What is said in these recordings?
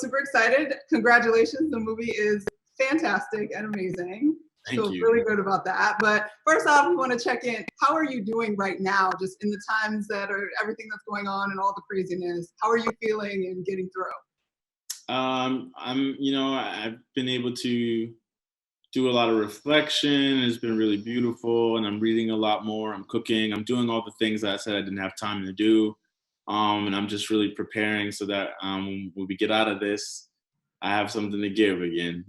super excited. Congratulations. The movie is fantastic and amazing. Thank Feel you. really good about that. But first off, we want to check in. How are you doing right now, just in the times that are everything that's going on and all the craziness? How are you feeling and getting through? I've been able to do a lot of reflection. It's been really beautiful, and I'm reading a lot more. I'm cooking. I'm doing all the things that I said I didn't have time to do. And I'm just really preparing so that when we get out of this, I have something to give again.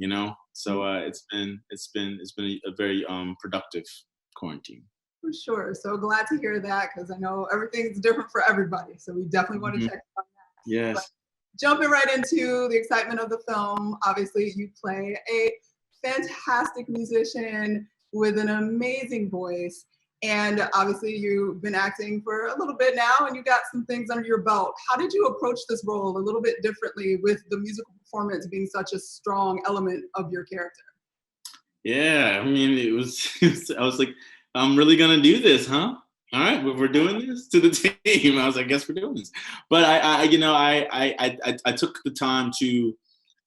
So it's been a very productive quarantine. For sure. So glad to hear that because I know everything's different for everybody. So we definitely want to check on that. Yes. But jumping right into the excitement of the film, obviously you play a fantastic musician with an amazing voice. And obviously you've been acting for a little bit now and you got some things under your belt. How did you approach this role a little bit differently with the musical performance being such a strong element of your character? Yeah, I mean, I was like, I'm really gonna do this, huh? All right, well, we're doing this to the team. I was like, I guess we're doing this. But I took the time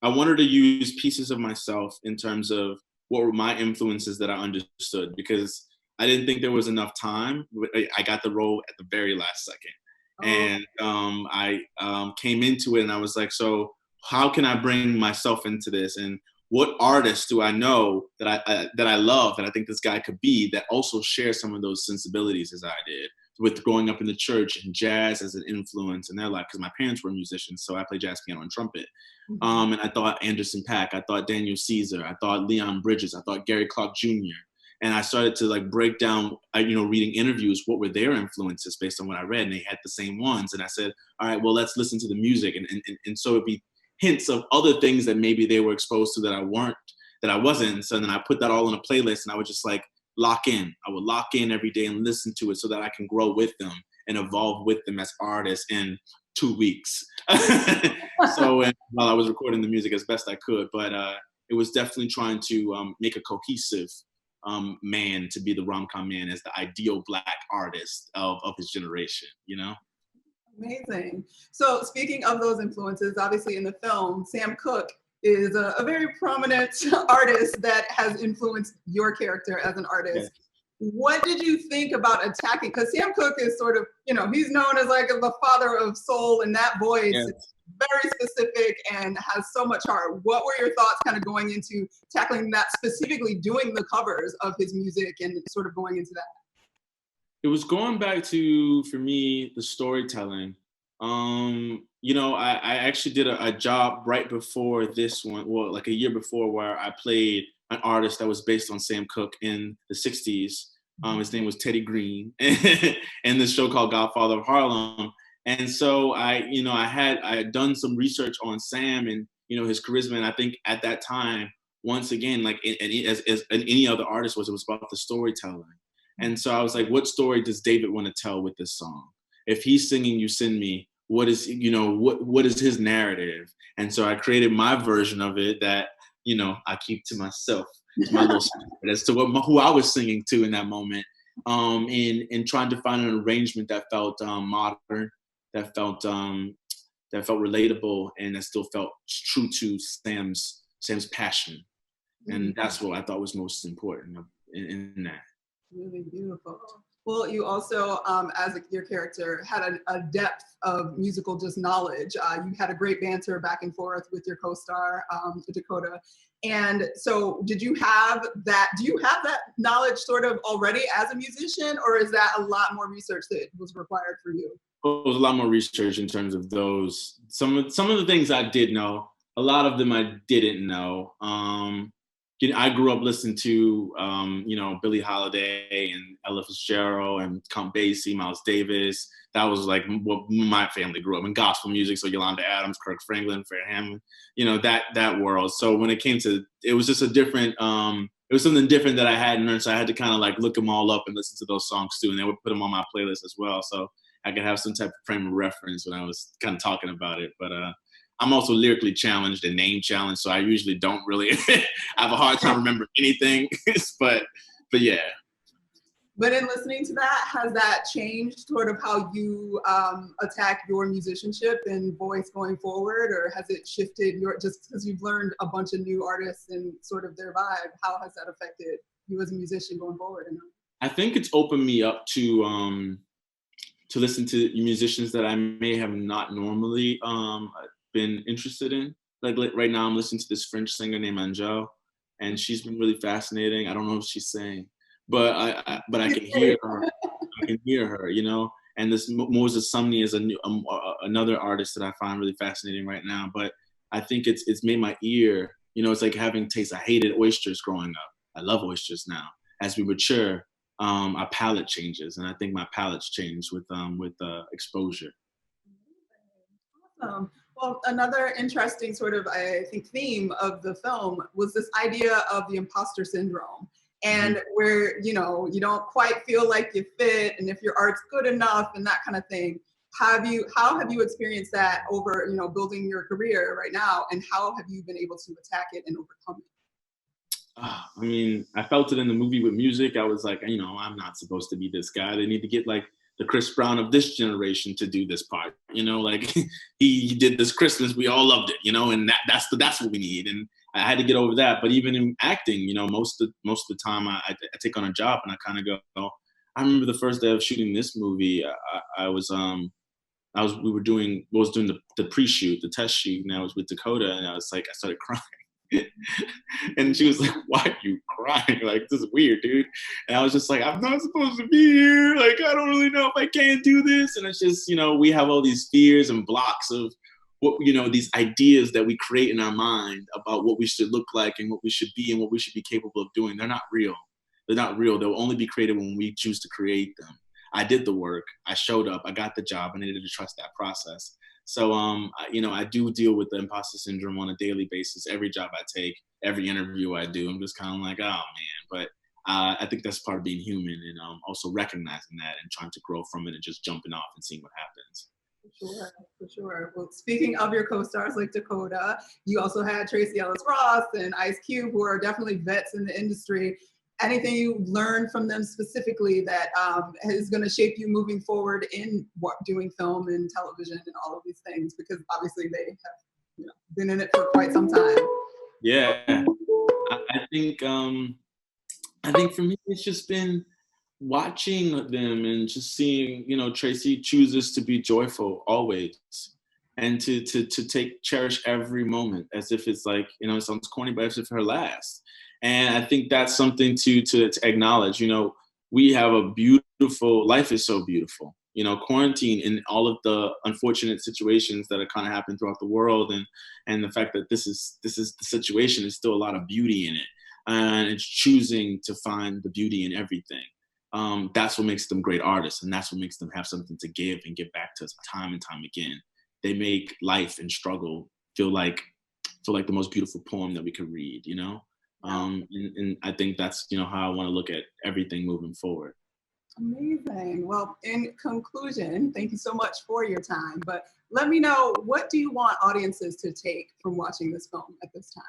I wanted to use pieces of myself in terms of what were my influences that I understood because I didn't think there was enough time. I got the role at the very last second. And I came into it and I was like, so how can I bring myself into this? And what artists do I know that I love that I think this guy could be that also shares some of those sensibilities as I did with growing up in the church and jazz as an influence in their life because my parents were musicians, so I played jazz piano and trumpet. And I thought Anderson .Paak, I thought Daniel Caesar, I thought Leon Bridges, I thought Gary Clark Jr. And I started to break down, reading interviews, what were their influences based on what I read, and they had the same ones. And I said, all right, well, let's listen to the music, and so it'd be hints of other things that maybe they were exposed to that I wasn't. And so then I put that all in a playlist and I would just lock in. I would lock in every day and listen to it so that I can grow with them and evolve with them as artists in 2 weeks. So while I was recording the music as best I could, but it was definitely trying to make a cohesive man to be the rom-com man as the ideal Black artist of his generation, Amazing. So speaking of those influences, obviously in the film, Sam Cooke is a very prominent artist that has influenced your character as an artist. Yes. What did you think about attacking? Because Sam Cooke is sort of, he's known as the father of soul, and that voice is very specific and has so much heart. What were your thoughts kind of going into tackling that, specifically doing the covers of his music and sort of going into that? It was going back to, for me, the storytelling. I actually did a job right before this one, well, a year before, where I played an artist that was based on Sam Cooke in the 60s. His name was Teddy Green, in this show called Godfather of Harlem. And so I had done some research on Sam and, his charisma. And I think at that time, once again, as any other artist it was about the storytelling. And so I was like, what story does David want to tell with this song? If he's singing You Send Me, what is, what is his narrative? And so I created my version of it that, I keep to myself. It's my little secret as to who I was singing to in that moment. And trying to find an arrangement that felt modern, that felt relatable, and that still felt true to Sam's passion. And that's what I thought was most important in that. Really beautiful. Well, you also, as your character, had a depth of musical just knowledge. You had a great banter back and forth with your co-star, Dakota. And so did you have that, do you have that knowledge sort of already as a musician, or is that a lot more research that was required for you? It was a lot more research in terms of those. Some of the things I did know, a lot of them I didn't know. I grew up listening to, Billie Holiday and Ella Fitzgerald and Count Basie, Miles Davis. That was what my family grew up in, gospel music. So Yolanda Adams, Kirk Franklin, Fred Hammond, that world. So when it came to, it was just a different, it was something different that I hadn't learned. So I had to kind of look them all up and listen to those songs too. And they would put them on my playlist as well. So I could have some type of frame of reference when I was kind of talking about it. But I'm also lyrically challenged and name challenged, so I usually don't really I have a hard time remembering anything. but yeah. But in listening to that, has that changed sort of how you attack your musicianship and voice going forward, or has it shifted your, just because you've learned a bunch of new artists and sort of their vibe, how has that affected you as a musician going forward? I think it's opened me up to listen to musicians that I may have not normally been interested in. Like right now, I'm listening to this French singer named Angèle, and she's been really fascinating. I don't know if she's saying, but I can hear her. I can hear her, you know. And this Moses Sumney is another artist that I find really fascinating right now. But I think it's made my ear, you know, it's like having taste. I hated oysters growing up. I love oysters now. As we mature, our palate changes, and I think my palate's changed with exposure. Awesome. Well, another interesting sort of, I think, theme of the film was this idea of the imposter syndrome, and where, you know, you don't quite feel like you fit, and if your art's good enough and that kind of thing. How have you experienced that over, you know, building your career right now, and how have you been able to attack it and overcome it? I mean, I felt it in the movie with music. I was like, you know, I'm not supposed to be this guy. They need to get like the Chris Brown of this generation to do this part. You know, like he did this Christmas, we all loved it. You know, and that's what we need. And I had to get over that. But even in acting, you know, most of the time I take on a job and I kind of go. I remember the first day of shooting this movie. I was doing the pre-shoot, the test shoot, and I was with Dakota, and I was like, I started crying. And she was like, "Why are you crying? Like, this is weird, dude." And I was just like, "I'm not supposed to be here. Like, I don't really know if I can do this." And it's just, you know, we have all these fears and blocks of what, you know, these ideas that we create in our mind about what we should look like and what we should be and what we should be capable of doing. They're not real. They're not real. They'll only be created when we choose to create them. I did the work. I showed up. I got the job. I needed to trust that process. So, you know, I do deal with the imposter syndrome on a daily basis. Every job I take, every interview I do, I'm just kind of like, oh man. But I think that's part of being human, and also recognizing that and trying to grow from it and just jumping off and seeing what happens. For sure. Well, speaking of your co-stars like Dakota, you also had Tracee Ellis Ross and Ice Cube, who are definitely vets in the industry. Anything you learned from them specifically that is going to shape you moving forward in doing film and television and all of these things? Because obviously they have, you know, been in it for quite some time. Yeah, I think for me it's just been watching them and just seeing, you know, Tracee chooses to be joyful always, and to cherish every moment as if it's like, you know, it sounds corny, but as if her last. And I think that's something to acknowledge. You know, we have a beautiful life. Is so beautiful. You know, quarantine and all of the unfortunate situations that are kind of happening throughout the world, and the fact that this is the situation, is still a lot of beauty in it, and it's choosing to find the beauty in everything. That's what makes them great artists, and that's what makes them have something to give and give back to us time and time again. They make life and struggle feel like the most beautiful poem that we could read. You know. And I think that's, you know, how I want to look at everything moving forward. Amazing. Well, in conclusion, thank you so much for your time. But let me know, what do you want audiences to take from watching this film at this time?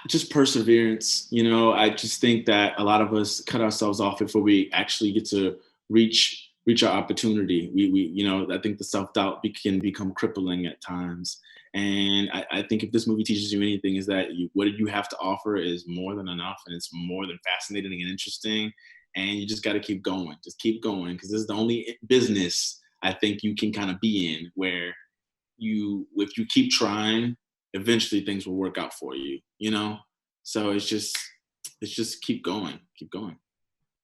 Just perseverance. You know, I just think that a lot of us cut ourselves off before we actually get to reach our opportunity. We you know, I think the self-doubt can become crippling at times. And I think if this movie teaches you anything, is that what you have to offer is more than enough, and it's more than fascinating and interesting. And you just got to keep going. Just keep going, because this is the only business I think you can kind of be in where if you keep trying, eventually things will work out for you. You know, so it's just keep going, keep going.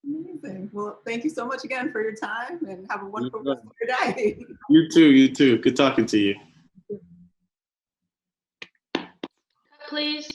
Amazing. Well, thank you so much again for your time, and have a wonderful rest of your day. You too. Good talking to you. Please.